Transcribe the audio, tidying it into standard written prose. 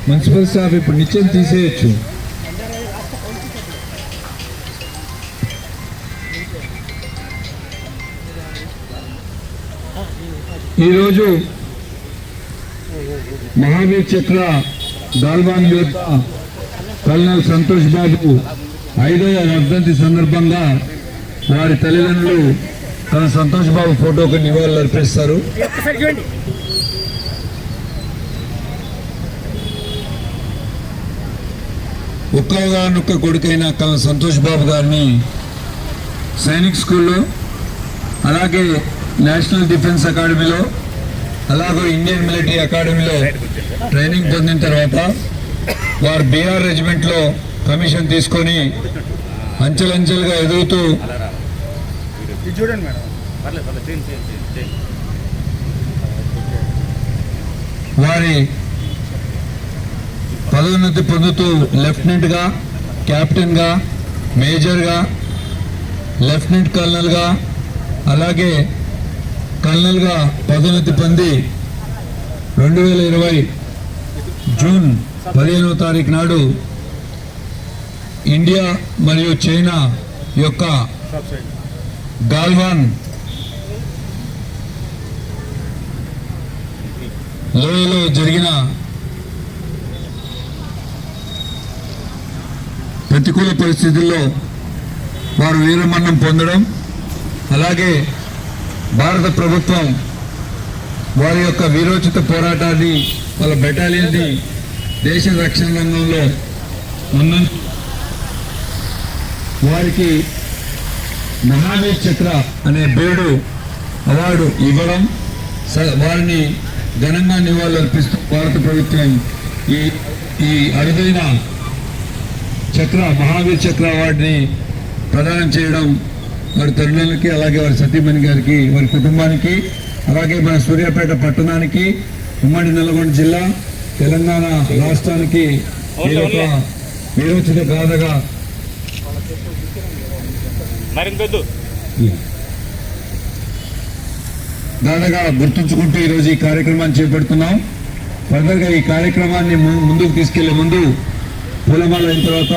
Municipal staff ఇప్పుడు నిత్యం తీసేయచ్చు. ఈరోజు మహావీర్ చక్ర గాల్వాన్ యోధ కల్నల్ సంతోష్ బాబు 5వ వర్ధంతి సందర్భంగా వారి తల్లిదండ్రులు తన సంతోష్ బాబు ఫోటోకు నివాళులు అర్పిస్తారు. ఒక్కగానొక్క కొడుకైన సంతోష్ బాబు గారిని సైనిక్ స్కూల్లో, అలాగే నేషనల్ డిఫెన్స్ అకాడమీలో, అలాగే ఇండియన్ మిలిటరీ అకాడమీలో ట్రైనింగ్ పొందిన తర్వాత వారు బీఆర్ రెజిమెంట్లో కమిషన్ తీసుకొని అంచెలంచెలుగా ఎదుగుతూ వారి పదోన్నతి పొందుతూ లెఫ్టినెంట్గా, క్యాప్టెన్గా, మేజర్గా, లెఫ్టినెంట్ కల్నల్గా, అలాగే కల్నల్గా పదోన్నతి పొంది 2020 జూన్ 15వ తారీఖు నాడు ఇండియా మరియు చైనా యొక్క గాల్వాన్ లోయలో జరిగిన ప్రతికూల పరిస్థితుల్లో వారు వీరమరణం పొందడం, అలాగే భారత ప్రభుత్వం వారి యొక్క వీరోచిత పోరాటాన్ని, వాళ్ళ బెటాలియన్ని దేశ రక్షణ రంగంలో ముందుంచి వారికి మహావీర్ చక్ర అనే బేడు అవార్డు ఇవ్వడం, వారిని ఘనంగా నివాళులు అర్పిస్తూ భారత ప్రభుత్వం ఈ అరుదైన చక్ర మహావీర్ చక్ర అవార్డుని ప్రదానం చేయడం వారి తల్లులకి, అలాగే వారి సతీమణి గారికి, వారి కుటుంబానికి, అలాగే మన సూర్యాపేట పట్టణానికి, ఉమ్మడి నల్గొండ జిల్లా, తెలంగాణ రాష్ట్రానికి ఈ యొక్క వీరోచిత గాథగా గుర్తుంచుకుంటూ ఈరోజు ఈ కార్యక్రమాన్ని చేపడుతున్నాం. ఫర్దర్గా ఈ కార్యక్రమాన్ని ముందుకు తీసుకెళ్లే ముందు పూలమాల అయిన తర్వాత